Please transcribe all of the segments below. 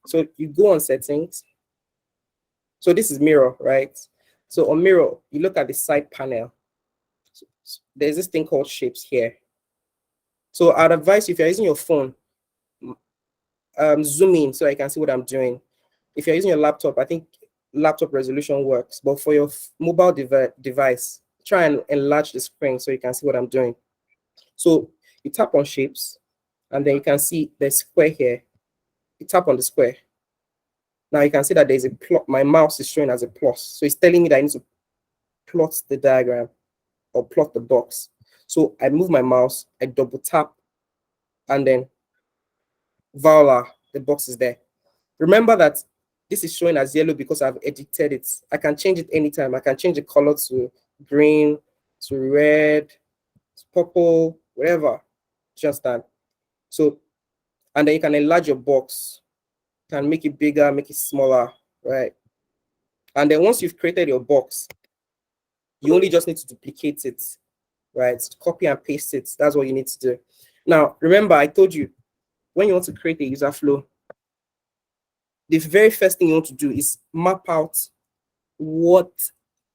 So you go on settings. So this is mirror, right? So on mirror, you look at the side panel. So there's this thing called shapes here. So I'd advise you, if you're using your phone, zoom in so I can see what I'm doing. If you're using your laptop, I think laptop resolution works, but for your mobile device, try and enlarge the screen so you can see what I'm doing. So you tap on shapes, and then you can see the square here. You tap on the square. Now you can see that there's a plot. My mouse is showing as a plus. So it's telling me that I need to plot the diagram or plot the box. So I move my mouse, I double tap, and then voila, the box is there. Remember that this is showing as yellow because I've edited it. I can change it anytime. I can change the color to green, to red, to purple, whatever. Just that. So, and then you can enlarge your box. You can make it bigger, make it smaller, right? And then once you've created your box, you only just need to duplicate it, right? Copy and paste it. That's what you need to do. Now, remember, I told you, when you want to create a user flow, the very first thing you want to do is map out what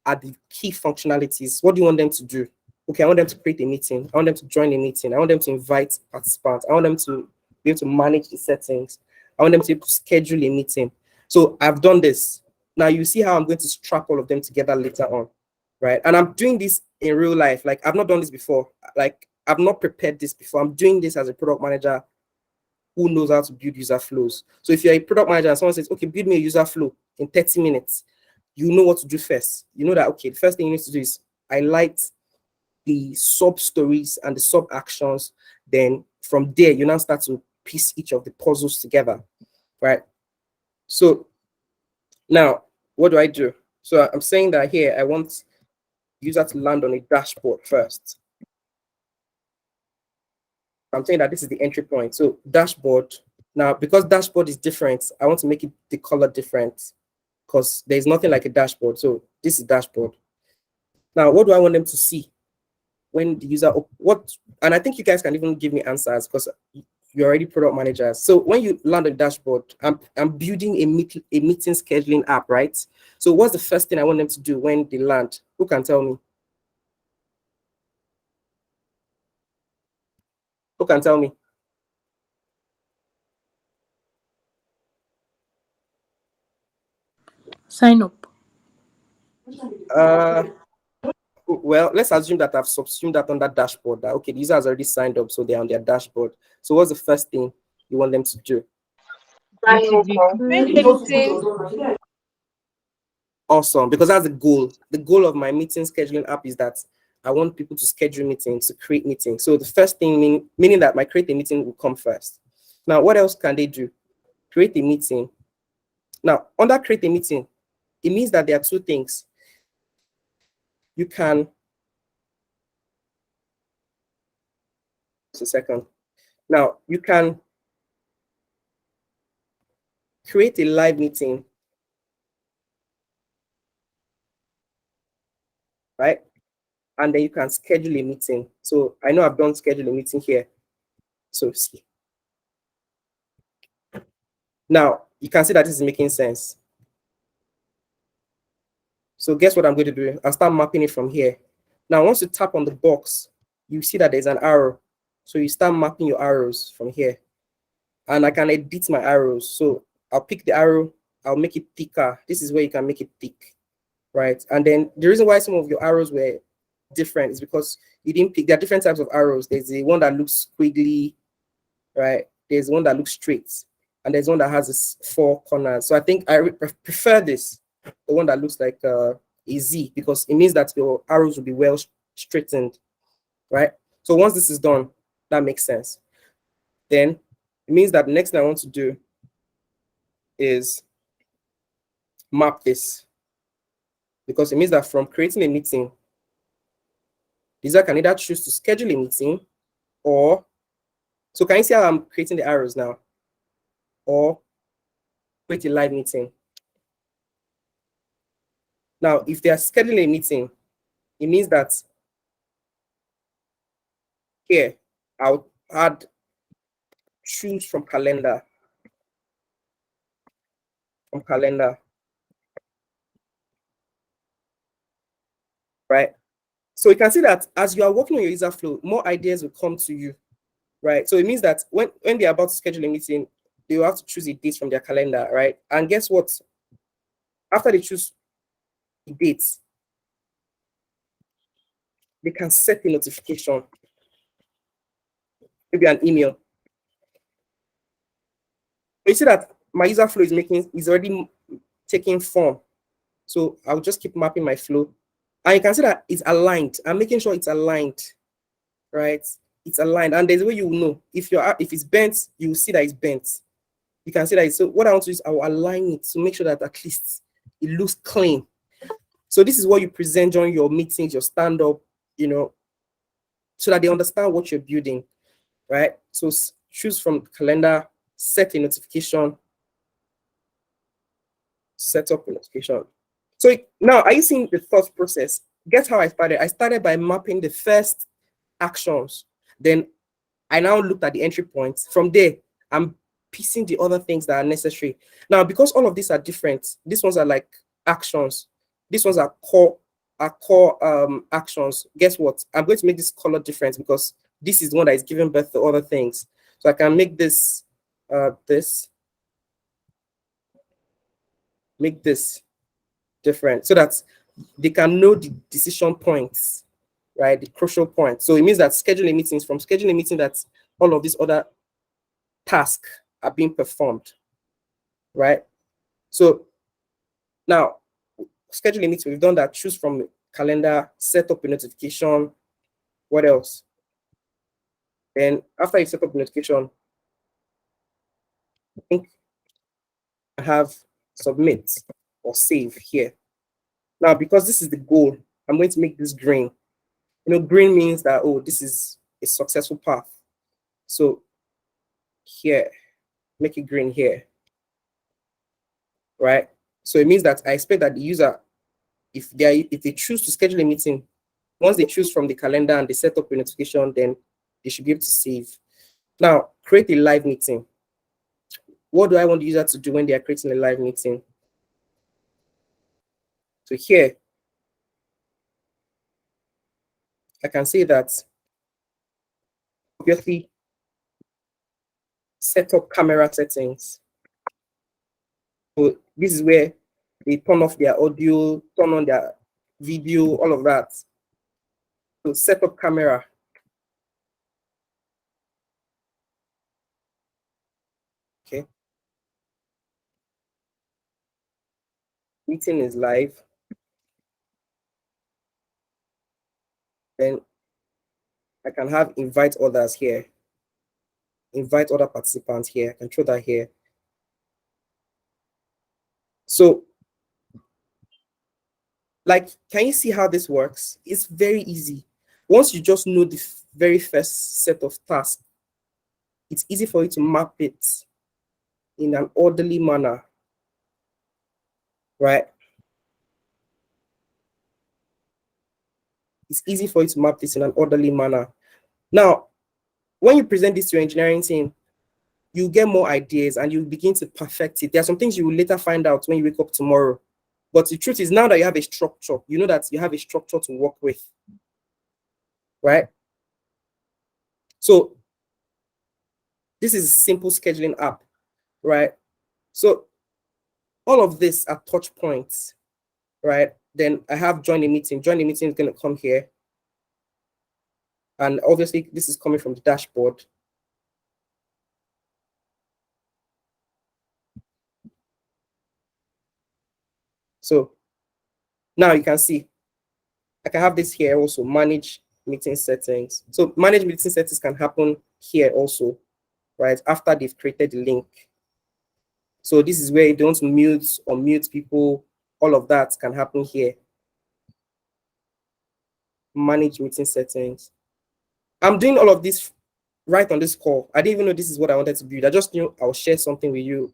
are the key functionalities. What do you want them to do? Okay, I want them to create a meeting. I want them to join a meeting. I want them to invite participants. I want them to be able to manage the settings. I want them to be able to schedule a meeting. So I've done this. Now you see how I'm going to strap all of them together later on, right? And I'm doing this in real life. Like I've not done this before. Like I've not prepared this before. I'm doing this as a product manager who knows how to build user flows. So if you're a product manager and someone says, okay, build me a user flow in 30 minutes, you know what to do first. You know that, okay, the first thing you need to do is highlight the sub stories and the sub actions. Then from there, you now start to piece each of the puzzles together, right? So now, what do I do? So I'm saying that here, I want user to land on a dashboard first. I'm saying that this is the entry point. So dashboard. Now, because dashboard is different, I want to make it the color different because there's nothing like a dashboard. So this is dashboard. Now, what do I want them to see when the user, and I think you guys can even give me answers because you're already product managers. So when you land on the dashboard, I'm building a meeting scheduling app, right? So what's the first thing I want them to do when they land? Who can tell me? Who can tell me? Sign up. Well, let's assume that I've subsumed that on that dashboard. That okay, the user has already signed up, so they're on their dashboard. So what's the first thing you want them to do? Create a meeting. Awesome, because that's the goal. The goal of my meeting scheduling app is that I want people to schedule meetings, to create meetings. So the first thing, meaning that my create a meeting will come first. Now, what else can they do? Create a meeting. Now, under create a meeting, it means that there are two things. You can, just a second. Now, you can create a live meeting, right? And then you can schedule a meeting. So I know I've done schedule a meeting here. So see. Now, you can see that this is making sense. So guess what I'm going to do? I'll start mapping it from here. Now, once you tap on the box, you see that there's an arrow. So you start mapping your arrows from here. And I can edit my arrows. So I'll pick the arrow, I'll make it thicker. This is where you can make it thick, right? And then the reason why some of your arrows were different is because you didn't pick, there are different types of arrows. There's the one that looks squiggly, right? There's one that looks straight, and there's one that has this 4 corners. So I think I prefer this, the one that looks like a Z, because it means that your arrows will be well straightened, right? So once this is done, that makes sense. Then it means that the next thing I want to do is map this, because it means that from creating a meeting, the user can either choose to schedule a meeting or, so can you see how I'm creating the arrows now? Or create a live meeting. Now, if they are scheduling a meeting, it means that here, I'll add choose from calendar. from calendar, right? So you can see that as you are working on your user flow, more ideas will come to you, right? So it means that when they're about to schedule a meeting, they will have to choose a date from their calendar, right? And guess what? After they choose a date, they can set a notification, maybe an email. You see that my user flow is already taking form. So I'll just keep mapping my flow. And you can see that it's aligned. I'm making sure it's aligned, right? It's aligned. And there's a way you will know. If it's bent, you will see that it's bent. You can see that. So what I want to do is I will align it to make sure that at least it looks clean. So this is what you present during your meetings, your stand-up, so that they understand what you're building, right? So choose from calendar, set a notification, set up a notification. So now, are you seeing the thought process? Guess how I started? I started by mapping the first actions. Then I now looked at the entry points. From there, I'm piecing the other things that are necessary. Now, because all of these are different, these ones are like actions. These ones are core actions. Guess what? I'm going to make this color different because this is the one that is giving birth to other things. So I can make this make this different so that they can know the decision points, right? The crucial points. So it means that scheduling meetings, from scheduling meeting, that all of these other tasks are being performed, right? So now, scheduling meeting, we've done that. Choose from calendar, set up a notification. What else? Then after you set up a notification, I think I have submit or save here. Now, because this is the goal, I'm going to make this green. Green means that, oh, this is a successful path. So here, make it green here, right? So it means that I expect that the user, if they choose to schedule a meeting, once they choose from the calendar and they set up a notification, then they should be able to save. Now, create a live meeting. What do I want the user to do when they are creating a live meeting? So here, I can say that obviously set up camera settings. So this is where they turn off their audio, turn on their video, all of that. So set up camera. Okay. Meeting is live. Then I can have invite others here. Invite other participants here. I can throw that here. So, like, can you see how this works? It's very easy. Once you just know the very first set of tasks, it's easy for you to map it in an orderly manner, right? It's easy for you to map this in an orderly manner. Now, when you present this to your engineering team, you get more ideas and you begin to perfect it. There are some things you will later find out when you wake up tomorrow. But the truth is, now that you have a structure, you know that you have a structure to work with, right? So this is a simple scheduling app, right? So all of this are touch points, right? Then I have join a meeting. Join a meeting is going to come here. And obviously, this is coming from the dashboard. So now you can see, I can have this here also, manage meeting settings. So manage meeting settings can happen here also, right? After they've created the link. So this is where you don't mute or mute people. All of that can happen here. Manage meeting settings. I'm doing all of this right on this call. I didn't even know this is what I wanted to build. I just knew I'll share something with you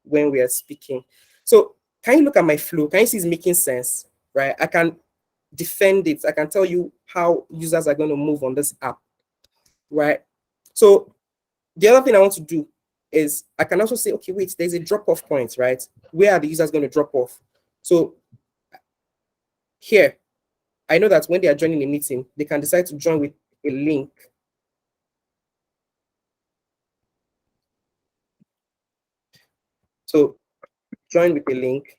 when we are speaking. So can you look at my flow? Can you see it's making sense, right? I can defend it. I can tell you how users are going to move on this app, right? So the other thing I want to do is I can also say, okay, wait, there's a drop-off point, right? Where are the users going to drop off? So here, I know that when they are joining a meeting, they can decide to join with a link. So join with a link.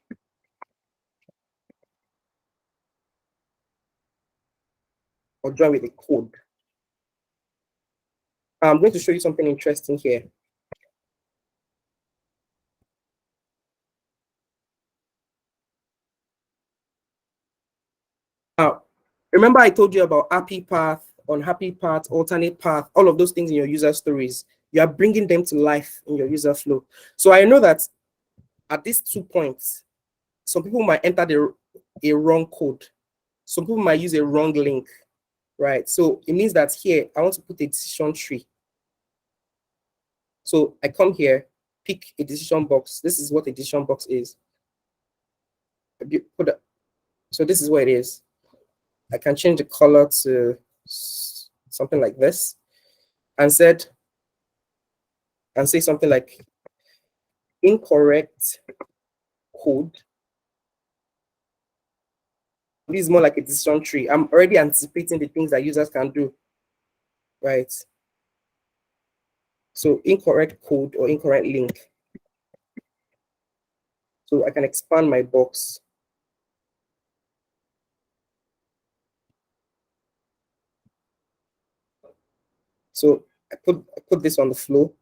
Or join with a code. I'm going to show you something interesting here. Now, remember I told you about happy path, unhappy path, alternate path, all of those things in your user stories. You are bringing them to life in your user flow. So I know that at these 2 points, some people might enter a wrong code. Some people might use a wrong link, right? So it means that here, I want to put a decision tree. So I come here, pick a decision box. This is what a decision box is. So this is what it is. I can change the color to something like this and say something like incorrect code. This is more like a decision tree. I'm already anticipating the things that users can do, right? So incorrect code or incorrect link. So I can expand my box. So I put this on the flow.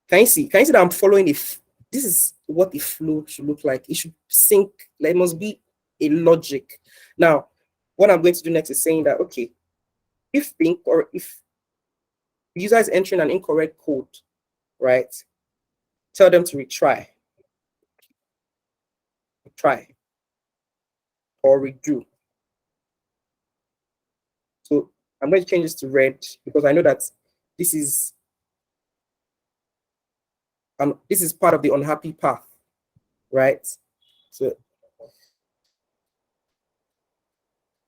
Can you see that I'm following if this is what the flow should look like? It should sync. There must be a logic. Now, what I'm going to do next is saying that, okay, if the user is entering an incorrect code, right? Tell them to retry or redo. So I'm going to change this to red because I know that this is part of the unhappy path, right? So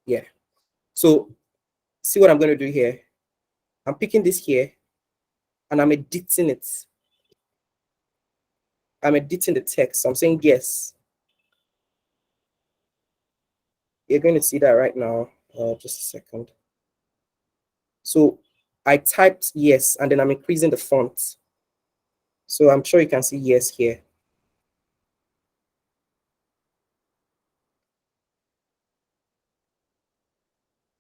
yeah. So see what I'm going to do here. I'm picking this here and I'm editing it. I'm editing the text. I'm saying yes. You're going to see that right now. Just a second. So I typed yes, and then I'm increasing the font. So I'm sure you can see yes here.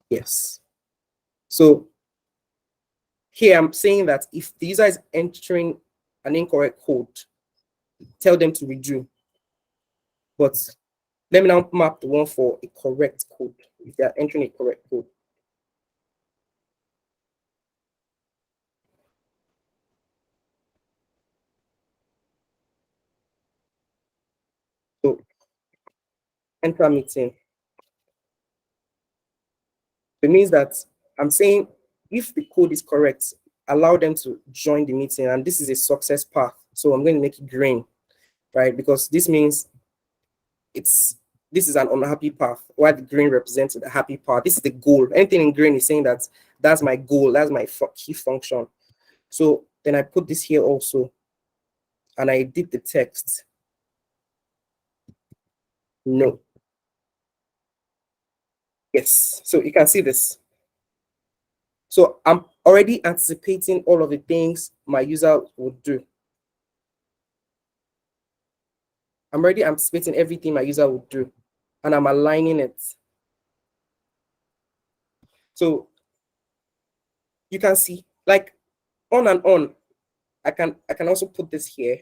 Yes. So here I'm saying that if the user is entering an incorrect code, tell them to redo. But let me now map the one for a correct code, if they are entering a correct code. So enter meeting. It means that I'm saying if the code is correct, allow them to join the meeting. And this is a success path. So I'm going to make it green, right? Because this means this is an unhappy path, while the green represents the happy path. This is the goal. Anything in green is saying that that's my goal, that's my key function. So then I put this here also, and I edit the text. No. Yes. So you can see this. So I'm already anticipating all of the things my user would do. I'm already anticipating everything my user would do, and I'm aligning it. So you can see, like, on and on. I can also put this here.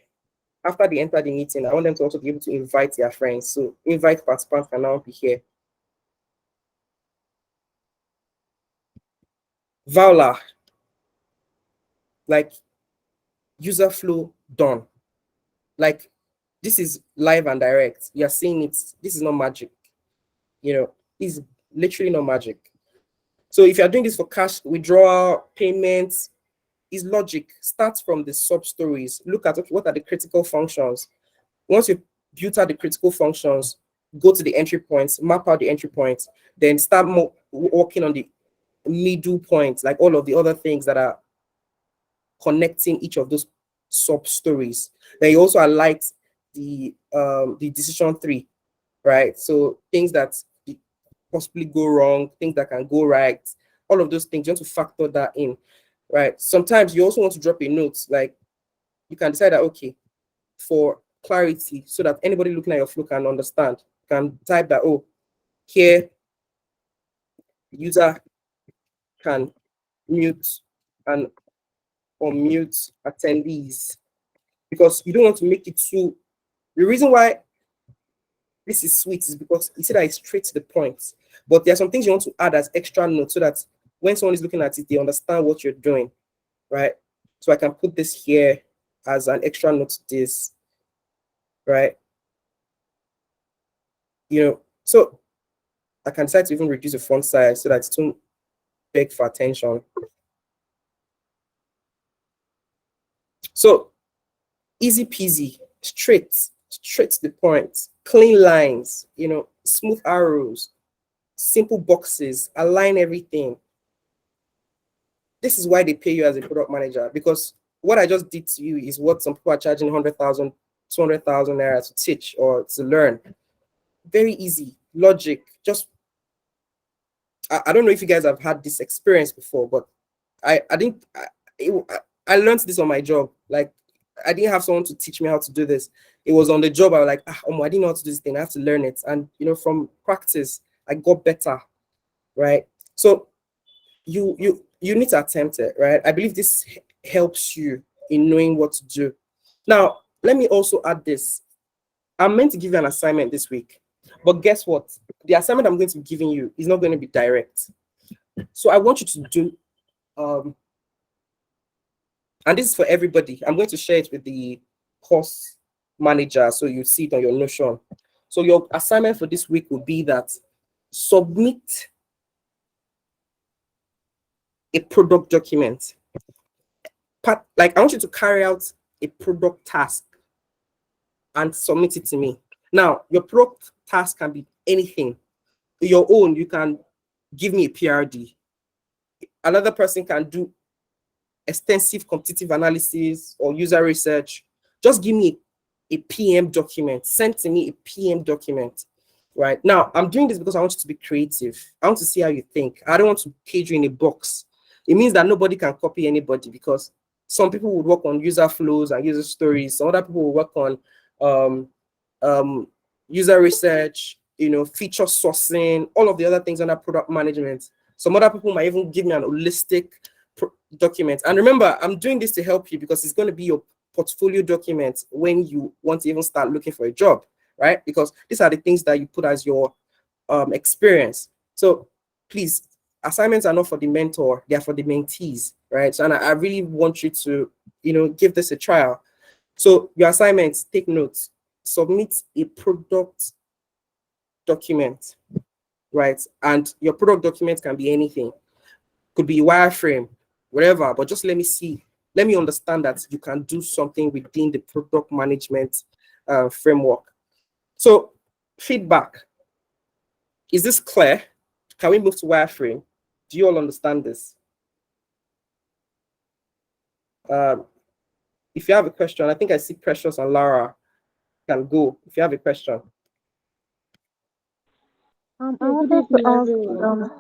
After they enter the meeting, I want them to also be able to invite their friends. So invite participants can now be here. Voila, like user flow done. Like this is live and direct. You're seeing it. This is not magic. It's literally not magic. So if you're doing this for cash withdrawal, payments, is logic. Start from the sub stories. Look at, okay, what are the critical functions? Once you've built out the critical functions, go to the entry points, map out the entry points, then start working on the middle points, like all of the other things that are connecting each of those sub stories. Then you also highlight the decision tree, right? So things that possibly go wrong, things that can go right, all of those things, you want to factor that in, right? Sometimes you also want to drop a note, like you can decide that, okay, for clarity, so that anybody looking at your flow can understand, can type that, oh, here, user can mute and unmute attendees, because you don't want to make it too. The reason why this is sweet is because you see that it's straight to the point. But there are some things you want to add as extra notes so that when someone is looking at it, they understand what you're doing, right? So I can put this here as an extra note to this, right? So I can decide to even reduce the font size so that it's too big for attention. So easy peasy, straight to the point, clean lines, smooth arrows, simple boxes, align everything. This is why they pay you as a product manager, because what I just did to you is what some people are charging 100,000, 200,000 naira to teach or to learn. Very easy logic. Just I don't know if you guys have had this experience before, but I learned this on my job. Like, I didn't have someone to teach me how to do this. It was on the job. I was like, I didn't know how to do this thing. I have to learn it. And from practice, I got better, right? So you need to attempt it, right? I believe this helps you in knowing what to do. Now, let me also add this. I'm meant to give you an assignment this week, but guess what? The assignment I'm going to be giving you is not going to be direct. So I want you to do, and this is for everybody. I'm going to share it with the course manager so you see it on your Notion. So your assignment for this week will be that submit a product document. Like, I want you to carry out a product task and submit it to me. Now, your product task can be anything. Your own, you can give me a PRD. Another person can do extensive competitive analysis or user research. Just give me a PM document. Send to me a PM document. Right now, I'm doing this because I want you to be creative. I want to see how you think. I don't want to cage you in a box. It means that nobody can copy anybody, because some people would work on user flows and user stories. Some other people will work on user research, feature sourcing, all of the other things under product management. Some other people might even give me an holistic document. And remember, I'm doing this to help you because it's going to be your portfolio document when you want to even start looking for a job, right? Because these are the things that you put as your experience. So please, assignments are not for the mentor, they are for the mentees, right? So, and I really want you to, give this a trial. So your assignments, take notes, submit a product document, right? And your product document can be anything. Could be wireframe, whatever, but just let me understand that you can do something within the product management framework. So feedback. Is this clear? Can we move to wireframe? Do you all understand this? If you have a question, I think I see Precious and Lara can go. If you have a question. I Yeah, good wanted to evening, ask, everyone.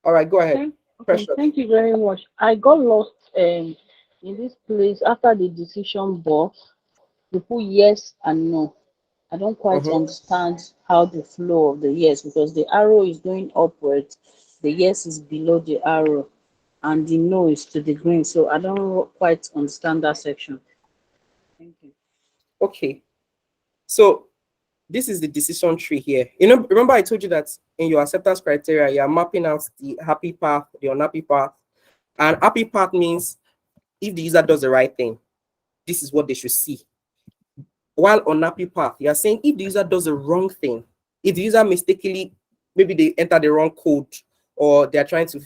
All right, go ahead. Okay, Precious. thank you very much. I got lost in this place after the decision box. You put yes and no. I don't quite understand how the flow of the yes, because the arrow is going upwards, the yes is below the arrow, and the no is to the green. So I don't quite understand that section. Thank you. Okay. So this is the decision tree here. Remember I told you that in your acceptance criteria, you are mapping out the happy path, the unhappy path. And happy path means if the user does the right thing, this is what they should see. While unhappy path, you are saying if the user does the wrong thing, if the user mistakenly, maybe they enter the wrong code, or they're trying to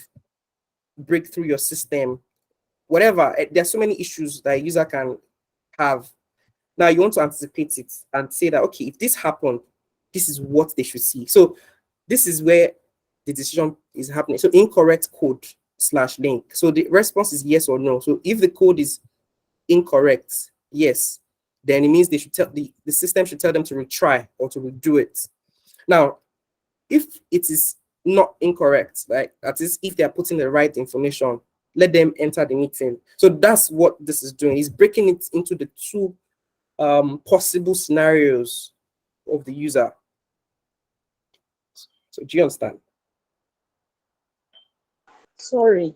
break through your system, whatever, there's so many issues that a user can have. Now you want to anticipate it and say that, okay, if this happened, this is what they should see. So this is where the decision is happening. So incorrect code / link. So the response is yes or no. So if the code is incorrect, yes, then it means they should tell the system should tell them to retry or to redo it. Now, if it is not incorrect, like that is if they are putting the right information, let them enter the meeting. So that's what this is doing. It's breaking it into the two possible scenarios of the user. So do you understand? Sorry,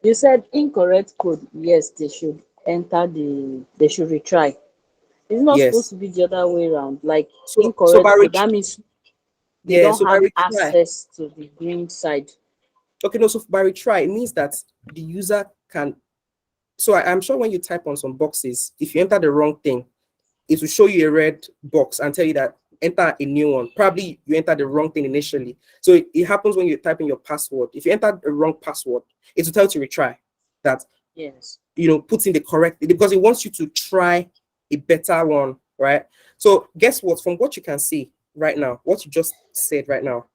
you said incorrect code. Yes, they should they should retry. It's not supposed Yes. to be the other way around. Like So incorrect by code, that means they yeah, don't so by have retry. access to the green side. Okay, no, so by retry, it means that the user can. So I'm sure when you type on some boxes, if you enter the wrong thing, it will show you a red box and tell you that enter a new one. Probably you entered the wrong thing initially. So it happens when you type in your password. If you enter the wrong password, it will tell you to retry. That Yes. put in the correct, because it wants you to try a better one, right? So guess what? From what you can see right now, what you just said right now,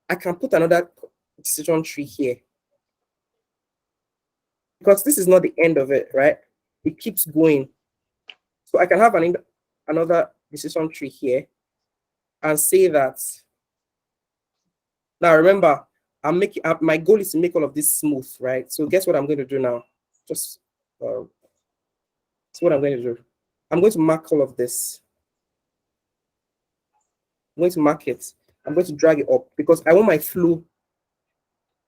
I can put another decision tree here because this is not the end of it, right? It keeps going. So I can have another decision tree here and say that. Now remember, I'm making my goal is to make all of this smooth, right? So guess what I'm going to do now? Just that's what I'm going to do. I'm going to mark all of this. I'm going to mark it. I'm going to drag it up because I want my flow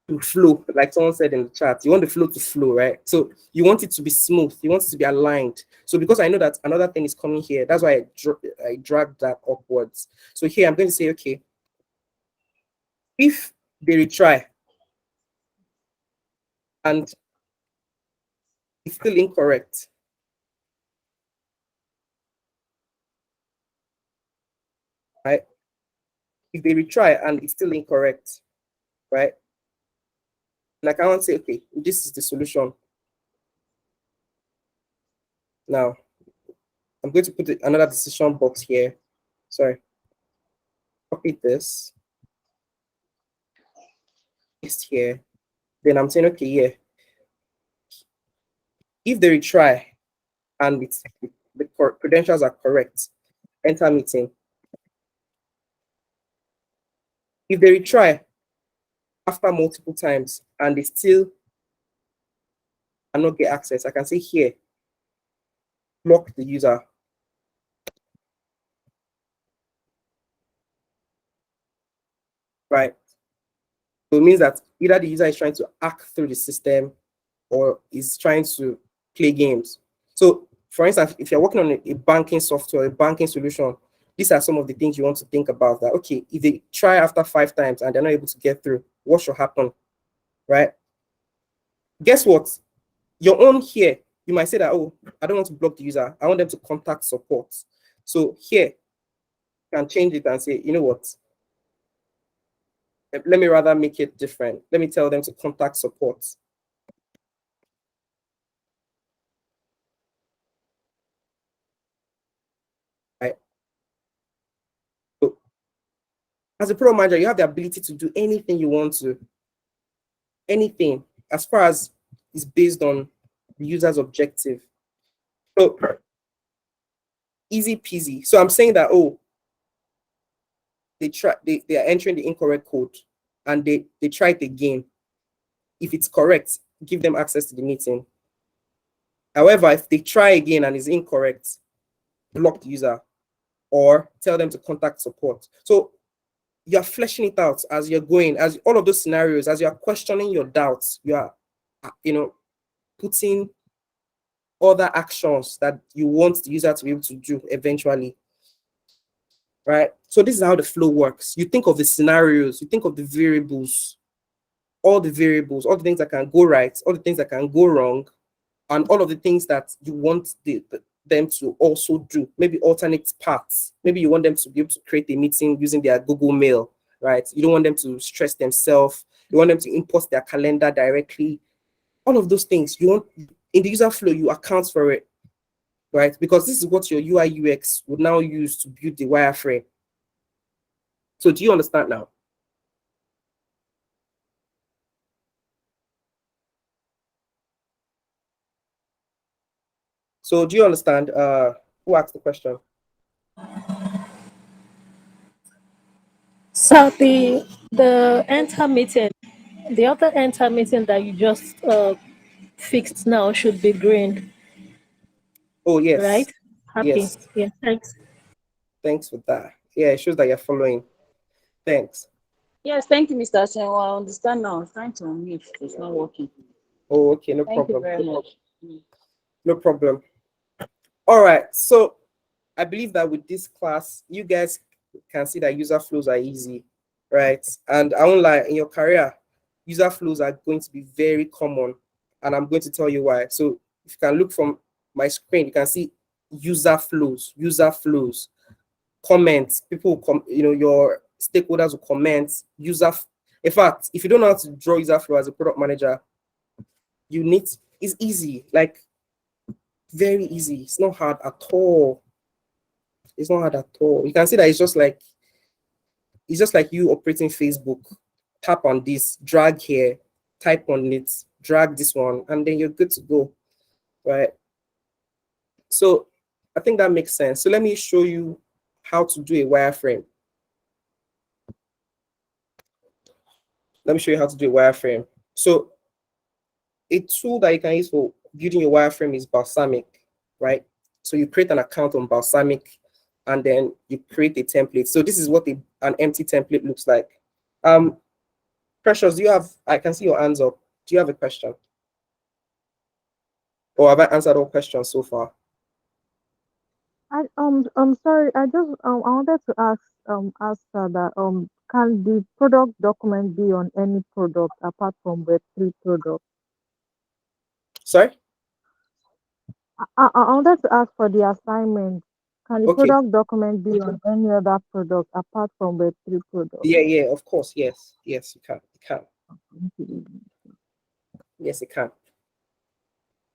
to flow, like someone said in the chat. You want the flow to flow, right? So you want it to be smooth. You want it to be aligned. So because I know that another thing is coming here, that's why I dragged that upwards. So here I'm going to say, okay, if they retry and it's still incorrect, right? If they retry and it's still incorrect, right? And I can't say, okay, this is the solution. Now, I'm going to put another decision box here. Sorry. Copy this. Paste here. Then I'm saying, okay, yeah. If they retry and the credentials are correct, enter meeting. If they retry after multiple times and they still cannot get access, I can say here, block the user. Right. So it means that either the user is trying to hack through the system or is trying to play games. So for instance, if you're working on a banking software, a banking solution, these are some of the things you want to think about. That, okay, if they try after 5 times and they're not able to get through, what should happen, right? Guess what? Your own here, you might say that, oh, I don't want to block the user. I want them to contact support. So here, you can change it and say, you know what? Let me rather make it different. Let me tell them to contact support. Right? So as a product manager, you have the ability to do anything you want to, anything, as far as is based on the user's objective. So easy peasy. So I'm saying that, oh, they are entering the incorrect code and they try it again. If it's correct, give them access to the meeting. However, if they try again and is incorrect, block the user or tell them to contact support. So you're fleshing it out as you're going, as all of those scenarios, as you're questioning your doubts, you are, putting other actions that you want the user to be able to do eventually. Right? So this is how the flow works. You think of the scenarios, you think of the variables, all the things that can go right, all the things that can go wrong, and all of the things that you want them to also do. Maybe alternate paths. Maybe you want them to be able to create a meeting using their Google Mail, right? You don't want them to stress themselves. You want them to import their calendar directly. All of those things you want in the user flow, you account for it, right? Because this is what your UI UX would now use to build the wireframe. So do you understand now? So do you understand? Who asked the question? So the enter meeting, the other enter meeting that you just fixed now should be green, Oh yes, right? Happy. yes. Yeah, thanks. Thanks for that. Yeah, it shows that you're following. Thanks. Yes, thank you, Mr. Senwa. I understand now. I was trying to unmute. It's not working. Oh, okay, no Thank you problem. very much. Mm. No problem. All right. So I believe that with this class, you guys can see that user flows are easy, right? And I won't lie, in your career, user flows are going to be very common, and I'm going to tell you why. So if you can look from my screen, you can see user flows, comments. People will come, your stakeholders will comment. In fact, if you don't know how to draw user flow as a product manager, you need it's easy, like very easy. It's not hard at all. It's not hard at all. You can see that it's just like you operating Facebook. Tap on this, drag here, type on it, drag this one, and then you're good to go, right? So I think that makes sense. So let me show you how to do a wireframe. Let me show you how to do a wireframe. So a tool that you can use for building your wireframe is Balsamic, right? So you create an account on Balsamic, and then you create a template. So this is what an empty template looks like. Precious, I can see your hands up. Do you have a question? Or have I answered all questions so far? I'm sorry. I wanted to ask her that can the product document be on any product apart from Web3 product? Sorry? I wanted to ask for the assignment. Can the Okay. product document be on any other product apart from Web3 product? Yeah, of course. Yes, you can. You can. Yes, it can.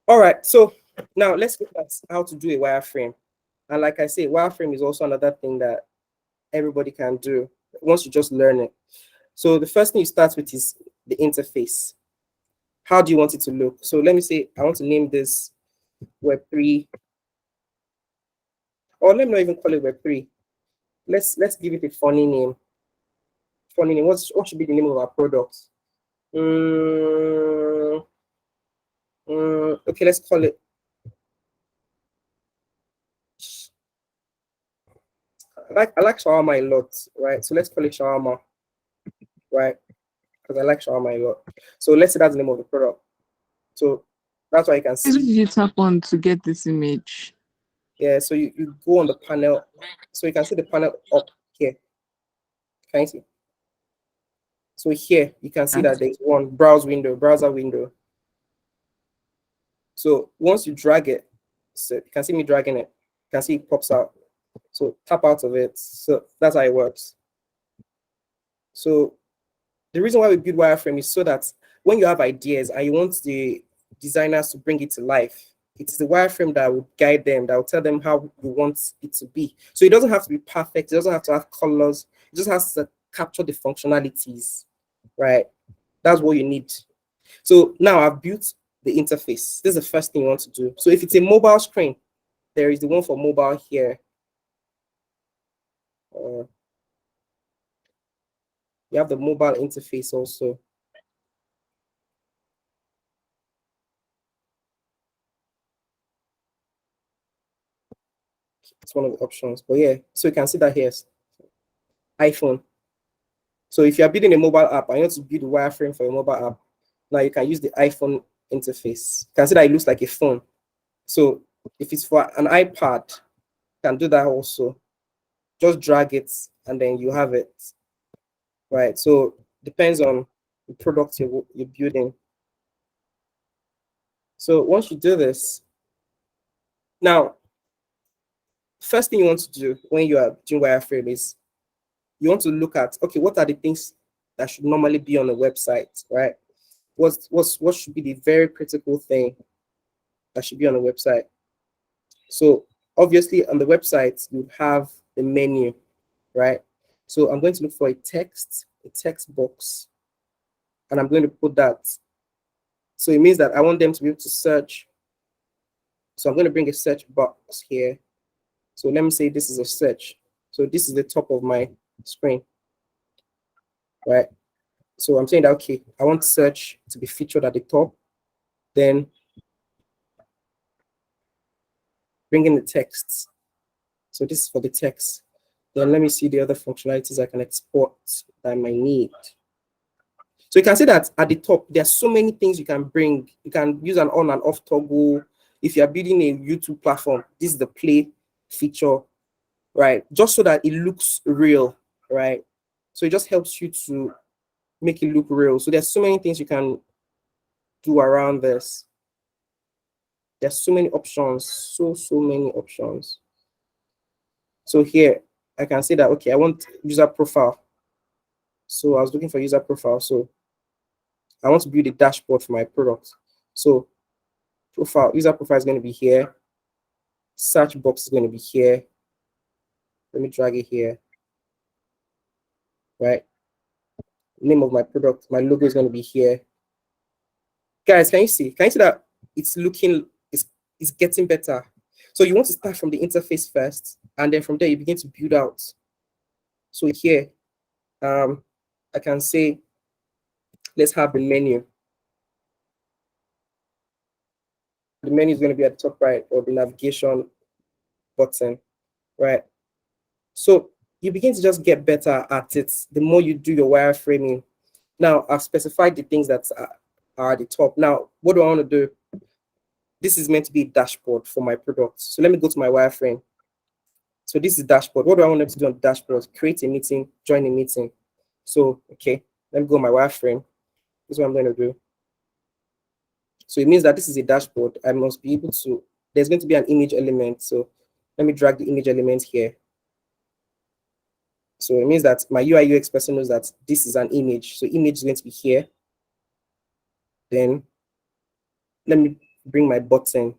All right. So now let's look at how to do a wireframe. And like I say, wireframe is also another thing that everybody can do once you just learn it. So the first thing you start with is the interface. How do you want it to look? So let me say I want to name this Web3, or let me not even call it Web3. Let's give it a funny name. Funny name. What should be the name of our product? Okay, let's call it. I like shawarma a lot, right? So let's call it shawarma, right? Because I like shawarma a lot. So let's say that's the name of the product. So that's why you can What did see. you tap on to get this image? Yeah, so you go on the panel. So you can see the panel up here. Can you see? So here you can see Yes. that there's one browser window. So once you drag it, so you can see me dragging it. You can see it pops out. So tap out of it. So that's how it works. So the reason why we build wireframe is so that when you have ideas and you want the designers to bring it to life, it is the wireframe that will guide them, that will tell them how you want it to be. So it doesn't have to be perfect. It doesn't have to have colors. It just has to capture the functionalities, right? That's what you need. So now I've built the interface. This is the first thing you want to do. So if it's a mobile screen, there is the one for mobile here. You have the mobile interface also. It's one of the options. But yeah, so you can see that here, iPhone. So if you're building a mobile app and you want to build a wireframe for a mobile app, now you can use the iPhone interface. You can see that it looks like a phone. So if it's for an iPad, you can do that also. Just drag it and then you have it. Right. So depends on the product you're building. So once you do this, now first thing you want to do when you are doing wireframe is you want to look at, okay, what are the things that should normally be on the website, right? What should be the very critical thing that should be on the website? So obviously on the website you have the menu, right? So I'm going to look for a text box, and I'm going to put that. So it means that I want them to be able to search So I'm going to bring a search box here. So let me say this is a search. So this is the top of my screen, right? So I'm saying that, okay, I want search to be featured at the top. Then bring in the texts. So this is for the text. Then let me see the other functionalities I can export that I might need. So you can see that at the top, there's so many things you can bring. You can use an on and off toggle. If you're building a YouTube platform, this is the play feature, right? Just so that it looks real, right? So it just helps you to make it look real. So there's so many things you can do around this. There's so many options, so many options. So here, I can say that, okay, I want user profile. So I was looking for user profile. So I want to build a dashboard for my product. So profile, user profile is going to be here. Search box is going to be here. Let me drag it here, right? Name of my product, my logo is going to be here. Guys, can you see? Can you see that it's looking, it's getting better? So you want to start from the interface first, and then from there you begin to build out. So here, I can say, let's have the menu. The menu is going to be at the top right, or the navigation button, right? So you begin to just get better at it the more you do your wireframing. Now, I've specified the things that are at the top. Now, what do I want to do? This is meant to be a dashboard for my product. So let me go to my wireframe. So this is dashboard. What do I want them to do on the dashboard? Create a meeting, join a meeting. So, okay, let me go my wireframe. This is what I'm going to do. So it means that this is a dashboard. I must be able to, there's going to be an image element. So let me drag the image element here. So it means that my UI UX person knows that this is an image. So image is going to be here. Then let me bring my button.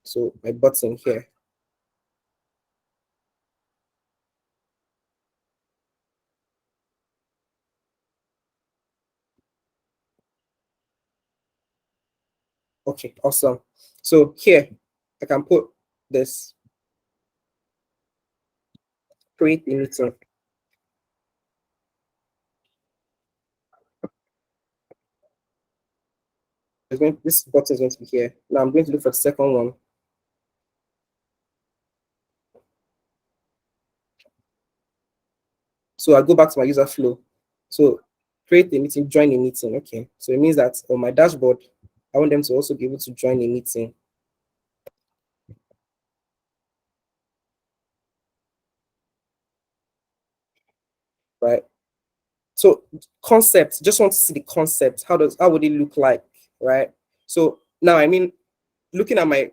So my button here. Okay, awesome. So here, I can put this, create a meeting. This button is going to be here. Now I'm going to look for the second one. So I go back to my user flow. So create a meeting, join a meeting. Okay. So it means that on my dashboard, I want them to also be able to join a meeting. Right. So concept, just want to see the concept. How would it look like? Right. So now, I mean, looking at my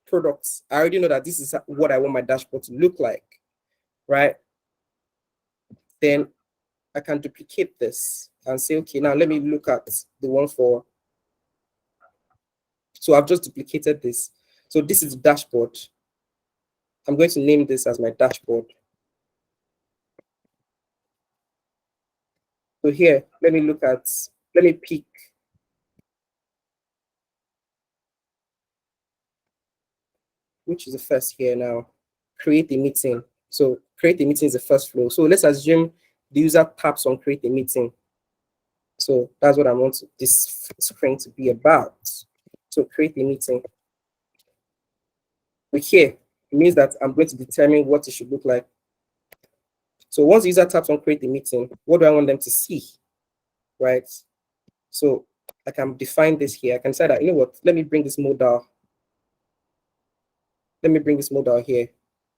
products, I already know that this is what I want my dashboard to look like. Right. Then I can duplicate this and say, okay, now let me look at the one for. So I've just duplicated this. So this is the dashboard. I'm going to name this as my dashboard. So here, let me pick. Which is the first here now? Create a meeting. So create a meeting is the first flow. So let's assume the user taps on create a meeting. So that's what I want this screen to be about. So create a meeting. But here, it means that I'm going to determine what it should look like. So once the user taps on create a meeting, what do I want them to see? Right? So I can define this here. I can say that, you know what, let me bring this modal. Let me bring this modal here.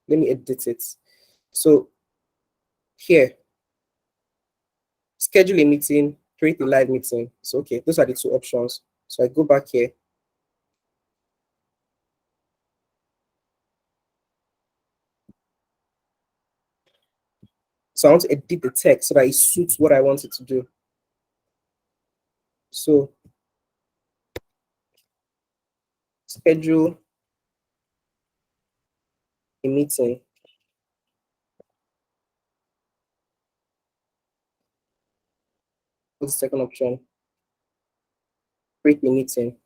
Let me edit it. So here, schedule a meeting, create a live meeting. So, okay, those are the two options. So I go back here. So I want to edit the text so that it suits what I want it to do. So schedule a meeting. What's the second option? Create a meeting.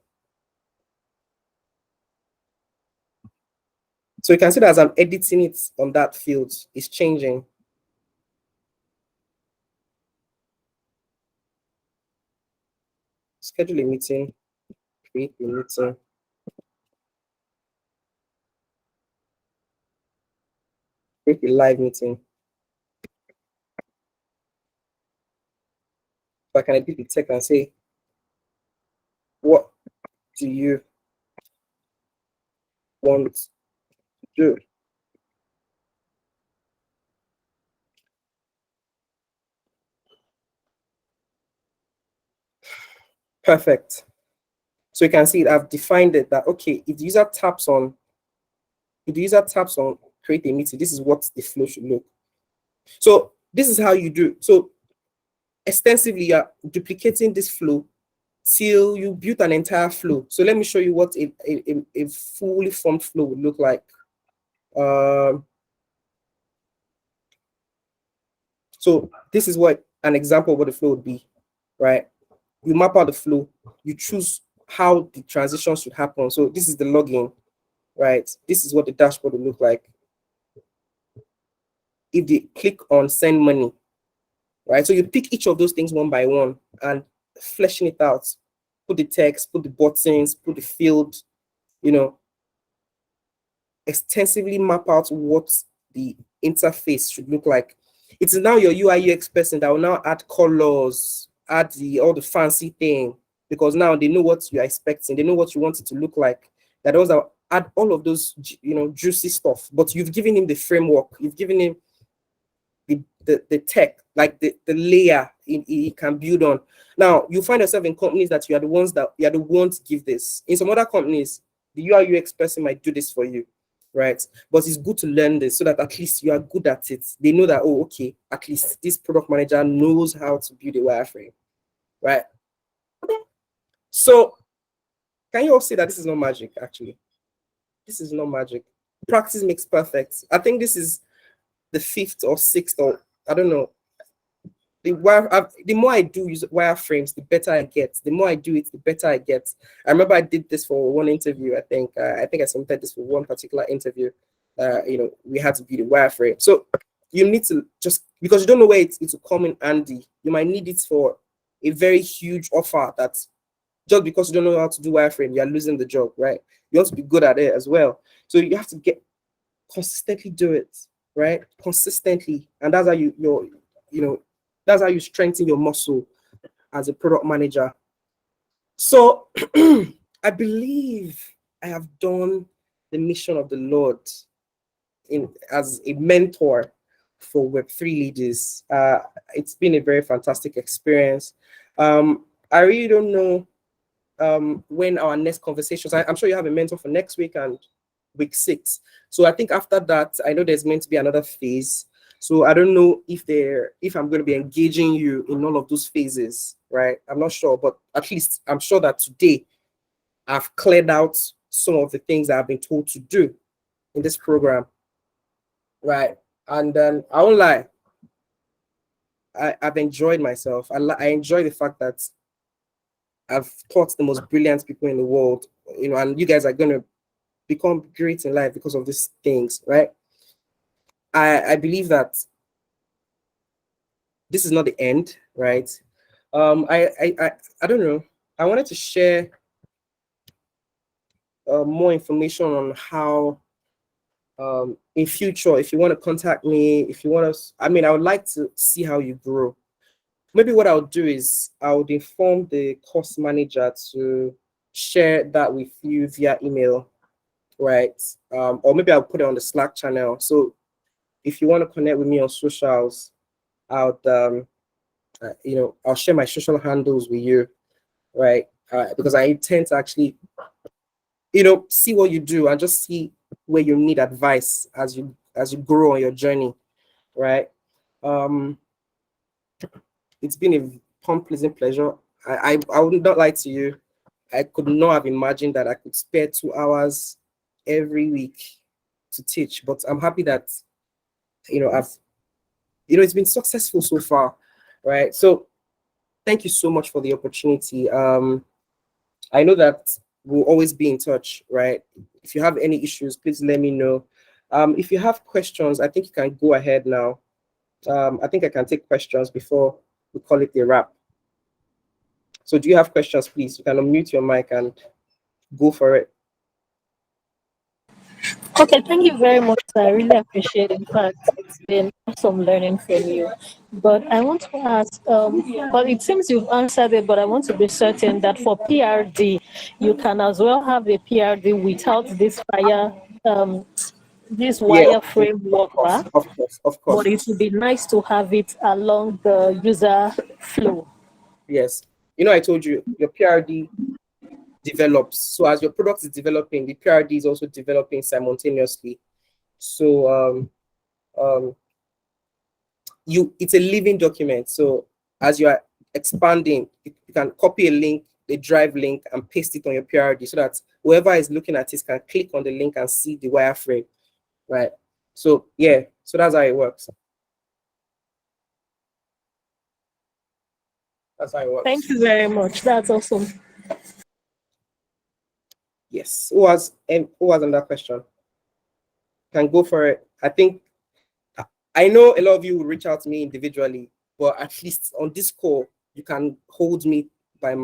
So you can see that as I'm editing it on that field, it's changing. Schedule a meeting, create a meeting. Create a live meeting. So I can edit the text and say, what do you want to do? Perfect. So you can see it, I've defined it that, okay, if the user taps on create a meeting, this is what the flow should look. So this is how you do. So extensively, you're duplicating this flow till you build an entire flow. So let me show you what a fully formed flow would look like. So this is what an example of what the flow would be, right? You map out the flow, you choose how the transition should happen. So this is the login, right? This is what the dashboard will look like. If they click on send money, right? So you pick each of those things one by one and fleshing it out. Put the text, put the buttons, put the field, you know, extensively map out what the interface should look like. It's now your UI UX person that will now add colors, add all the fancy thing, because now they know what you're expecting, they know what you want it to look like. That also add all of those, you know, juicy stuff. But you've given him the framework, you've given him the tech, like the layer he can build on. Now you find yourself in companies that you are the ones to give this. In some other companies, the UI UX person might do this for you, right? But it's good to learn this so that at least you are good at it. They know that, oh, okay, at least this product manager knows how to build a wireframe, right? So can you all see that this is not magic? Actually, this is not magic. Practice makes perfect. I think this is the fifth or sixth, or I don't know. The more I do use wireframes, the better I get. The more I do it, the better I get. I remember I did this for one interview. I think I submitted this for one particular interview. You know, we had to build a wireframe. So you need to just, because you don't know where it will come in handy. You might need it for a very huge offer that just because you don't know how to do wireframe, you're losing the job, right? You want to be good at it as well. So you have to consistently do it, right? Consistently, and that's how that's how you strengthen your muscle as a product manager. So I believe I have done the mission of the Lord as a mentor for Web3 leaders. It's been a very fantastic experience. I really don't know when our next conversations. I'm sure you have a mentor for next week and week 6. So I think after that, I know there's meant to be another phase. So I don't know if I'm going to be engaging you in all of those phases, right? I'm not sure, but at least I'm sure that today I've cleared out some of the things that I've been told to do in this program, right? And then I won't lie, I've enjoyed myself. I enjoy the fact that I've taught the most brilliant people in the world, you know, and you guys are going to become great in life because of these things, right? I believe that this is not the end, right? I don't know. I wanted to share more information on how in future, if you want to contact me, if you want to, I mean, I would like to see how you grow. Maybe what I'll do is I would inform the course manager to share that with you via email, right? Or maybe I'll put it on the Slack channel. So if you want to connect with me on socials, I'll I'll share my social handles with you, right? Because I intend to actually, see what you do and just see where you need advice as you grow on your journey, right? It's been a pleasant pleasure. I would not lie to you. I could not have imagined that I could spare 2 hours every week to teach, but I'm happy that it's been successful so far, right? So thank you so much for the opportunity. I know that we'll always be in touch, right? If you have any issues, please let me know. If you have questions, I think you can go ahead now. I think I can take questions before we call it a wrap. So do you have questions, please? You can unmute your mic and go for it. Okay, thank you very much. I really appreciate it. In fact, it's been awesome learning from you. But I want to ask, but it seems you've answered it, but I want to be certain that for PRD, you can as well have a PRD without this Yeah, wire of framework course, bar, of course, of but course. it would be nice to have it along the user flow. Yes. You know, I told you your PRD develops. So as your product is developing, the PRD is also developing simultaneously. So it's a living document. So as you are expanding, you can copy a link, a drive link, and paste it on your PRD so that whoever is looking at it can click on the link and see the wireframe, right? So yeah, so that's how it works. That's how it works. Thank you very much. That's awesome. Yes. Who has another question? Can go for it. I think I know a lot of you will reach out to me individually, but at least on this call, you can hold me by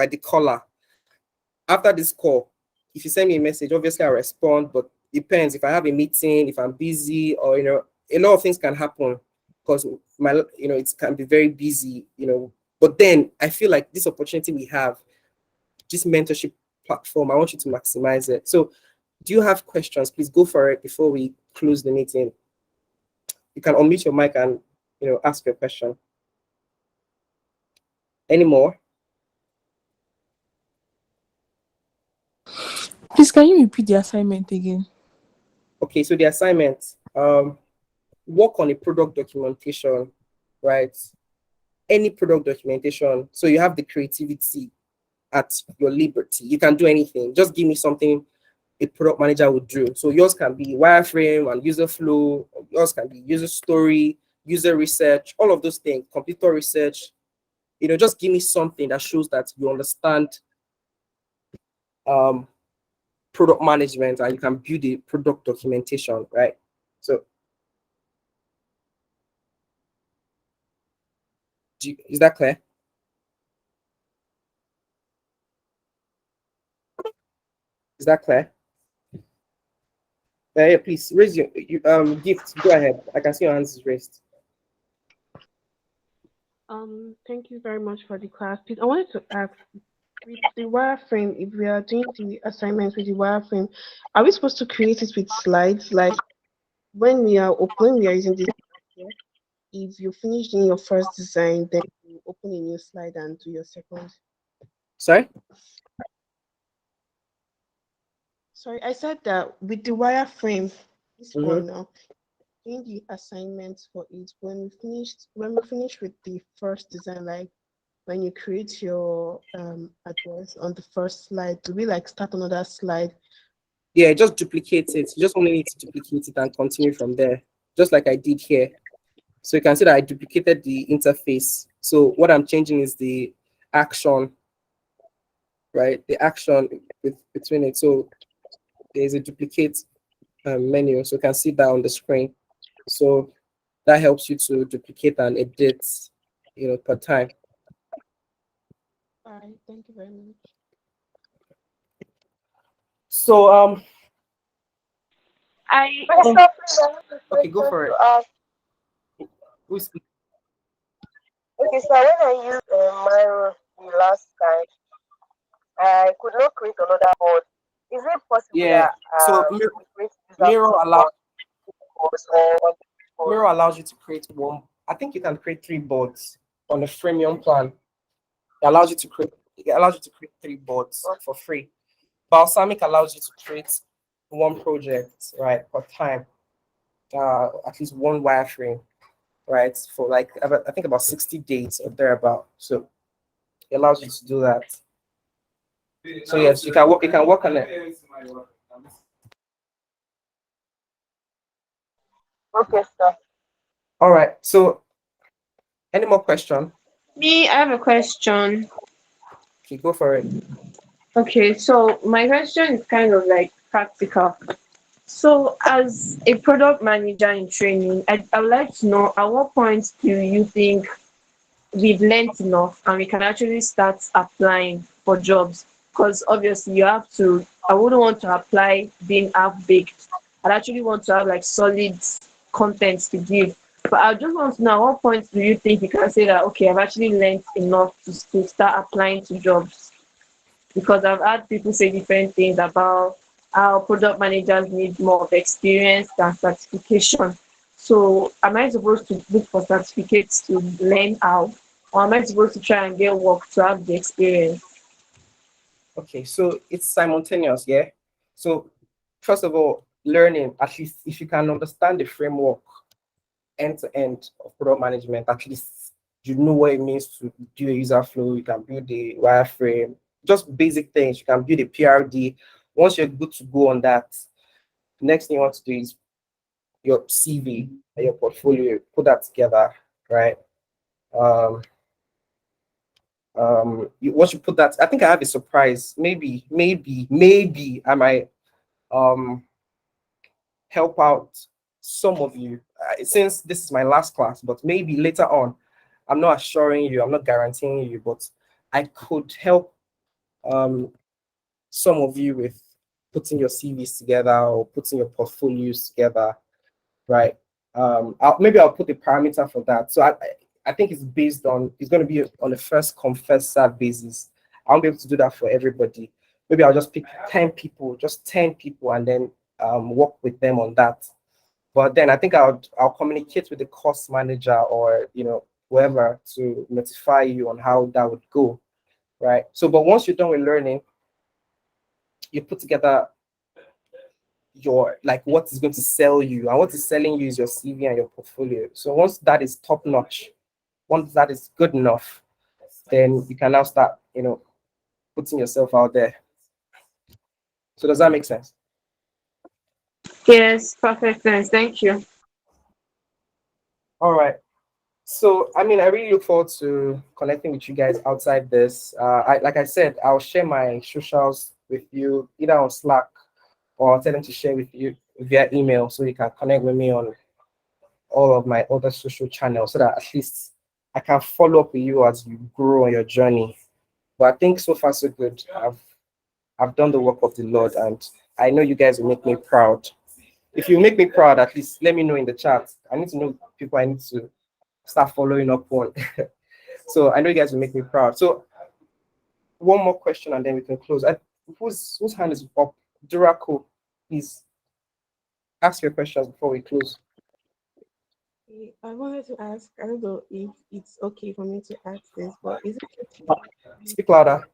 the collar. After this call, if you send me a message, obviously I'll respond, but depends if I have a meeting, if I'm busy, or a lot of things can happen because it can be very busy, But then I feel like this opportunity we have, this mentorship platform, I want you to maximize it. So do you have questions? Please go for it before we close the meeting. You can unmute your mic and ask your question. Any more? Please, can you repeat the assignment again? Okay, so the assignment, work on a product documentation, right? Any product documentation. So you have the creativity at your liberty. You can do anything. Just give me something a product manager would do. So yours can be wireframe and user flow. Yours can be user story, user research, all of those things, computer research. Just give me something that shows that you understand product management and you can build a product documentation, right? So is that clear? Is that clear? Yeah, please raise your gift. Go ahead. I can see your hands is raised. Thank you very much for the class. Please, I wanted to ask, with the wireframe, if we are doing the assignments with the wireframe, are we supposed to create it with slides? Like when we are using this, if you finished in your first design, then you open a new slide and do your second. Sorry? Sorry, I said that with the wireframe, this Mhm. one now, doing the assignments for it, when we finish with the first design, like when you create your address on the first slide, do we like start another slide? Yeah, just duplicate it. You just only need to duplicate it and continue from there, just like I did here. So you can see that I duplicated the interface. So what I'm changing is the action, right? The action between it. So there's a duplicate menu. So you can see that on the screen. So that helps you to duplicate and edit, per time. All right, thank you very much. So I okay, go for it. Who's speaking? okay, so when I used Miro the last time, I could not create another board. Is it possible Yeah. that So we create user Miro allows boards or Miro allows you to create one. I think you can create 3 boards on a freemium plan. It allows you to create 3 boards for free. Balsamic allows you to create one project, right, per time. At least one wireframe, right, for like I think about 60 days or thereabout. So it allows you to do that. So yes, you can work on it. okay, sir. All right. So any more question? Me, I have a question. Okay, go for it. Okay, so my question is kind of like practical. So, as a product manager in training, I would like to know at what point do you think we've learned enough and we can actually start applying for jobs? Because obviously, you have to, I wouldn't want to apply being half baked. I'd actually want to have like solid content to give. But I just want to know at what point do you think you can say that, okay, I've actually learned enough to start applying to jobs? Because I've had people say different things about how product managers need more of experience than certification. So, am I supposed to look for certificates to learn how, or am I supposed to try and get work to have the experience? Okay, so it's simultaneous, yeah. So first of all, learning, at least if you can understand the framework end to end of product management, at least you know what it means to do a user flow, you can build the wireframe, just basic things, you can build a PRD. Once you're good to go on that, the next thing you want to do is your CV and your portfolio, put that together, right? Um, once you put that, I think I have a surprise. Maybe I might um help out some of you, since this is my last class, but maybe later on, I'm not assuring you, I'm not guaranteeing you, but I could help um some of you with putting your CVs together or putting your portfolios together, right? Maybe I'll put a parameter for that. So I think it's based on, it's going to be on a first come first serve basis. I won't be able to do that for everybody. Maybe I'll just pick 10 people, just 10 people, and then work with them on that. But then I think I'll communicate with the course manager or whoever to notify you on how that would go, right? So, but once you're done with learning, you put together your, like, what is going to sell you, and what is selling you is your CV and your portfolio. So once that is top notch, once that is good enough, then you can now start putting yourself out there. So does that make sense? Yes, perfect sense. Thank you. All right. So I mean, I really look forward to connecting with you guys outside this. Like I said, I'll share my socials with you either on Slack, or I'll tell them to share with you via email, so you can connect with me on all of my other social channels, so that at least I can follow up with you as you grow on your journey. But I think so far so good. I've done the work of the Lord, and I know you guys will make me proud. If you make me proud, at least let me know in the chat. I need to know people I need to start following up on. So I know you guys will make me proud. So one more question and then we can close. Whose hand is up? Duraco, please ask your questions before we close. I wanted to ask, I don't know if it's okay for me to ask this, but is it okay? Speak louder.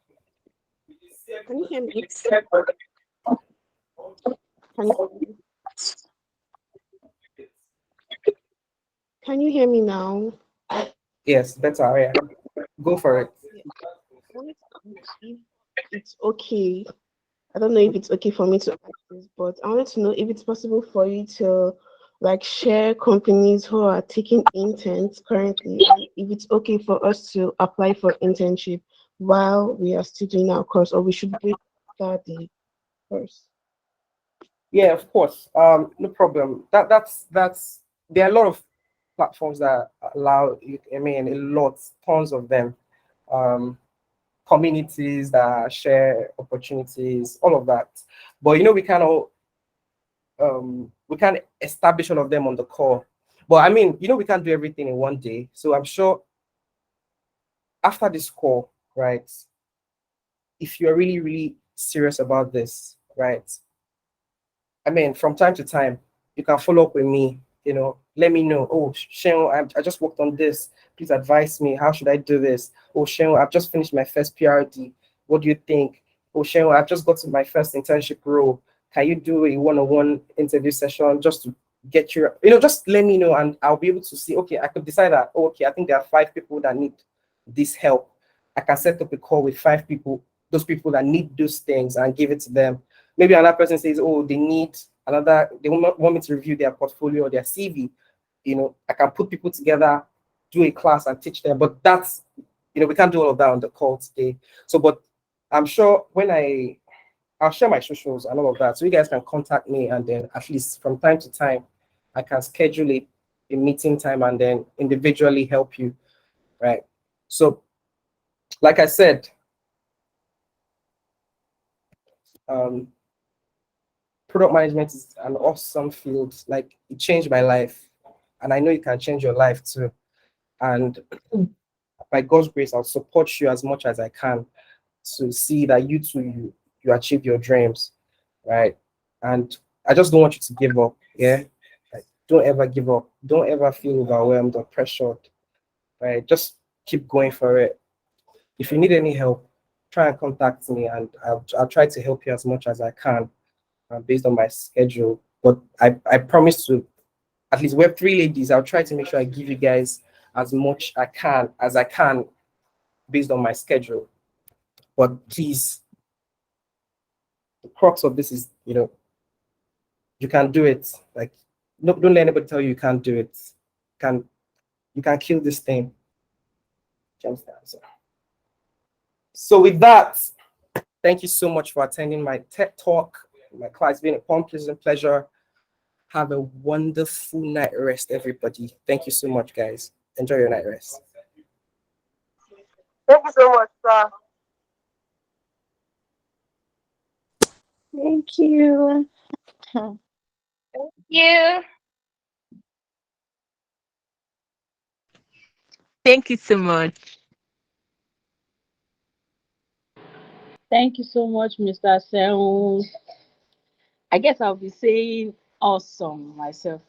Can you hear me? Can you, can you hear me now? Yes, better. Yeah. Go for it. Yeah. I wanted to ask if it's okay. I don't know if it's okay for me to ask this, but I wanted to know if it's possible for you to like share companies who are taking interns currently, and if it's okay for us to apply for internship while we are still doing our course, or we should wait after the course. Yeah, of course. No problem. That's there are a lot of platforms that allow you, I mean, a lot, tons of them. Um, Communities that share opportunities, all of that. But we can't establish all of them on the call. But I mean, we can't do everything in one day. So I'm sure after this call, right, if you're really, really serious about this, right, I mean, from time to time, you can follow up with me, let me know, oh, Shen, I just worked on this. Please advise me. How should I do this? Oh, Shen, I've just finished my first PRD. What do you think? Oh, Shen, I've just got to my first internship role. Can you do a one-on-one interview session just to get your, just let me know, and I'll be able to see, okay, I could decide that, oh, okay, I think there are 5 people that need this help. I can set up a call with 5 people, those people that need those things, and give it to them. Maybe another person says, oh, they want me to review their portfolio or their CV. I can put people together, do a class and teach them. But we can't do all of that on the call today. So, but I'm sure when I I'll share my socials and all of that, so you guys can contact me, and then at least from time to time, I can schedule a meeting time and then individually help you, right? So, like I said, um, product management is an awesome field. Like, it changed my life, and I know you can change your life too. And by God's grace, I'll support you as much as I can to see that you too you achieve your dreams, right? And I just don't want you to give up. Yeah, like, don't ever give up. Don't ever feel overwhelmed or pressured. Right? Just keep going for it. If you need any help, try and contact me, and I'll try to help you as much as I can, based on my schedule. But I promise to, at least we're three ladies. I'll try to make sure I give you guys as much I can based on my schedule. But please, the crux of this is, you can do it. Like, no, don't let anybody tell you you can't do it. Can you can kill this thing? So with that, thank you so much for attending my TED Talk. My class. It's been a pleasant pleasure. Have a wonderful night rest, everybody. Thank you so much, guys. Enjoy your night rest. Thank you so much, sir. Thank you. You. Thank you so much. Thank you so much, Mr. Seun. I guess I'll be saying awesome myself.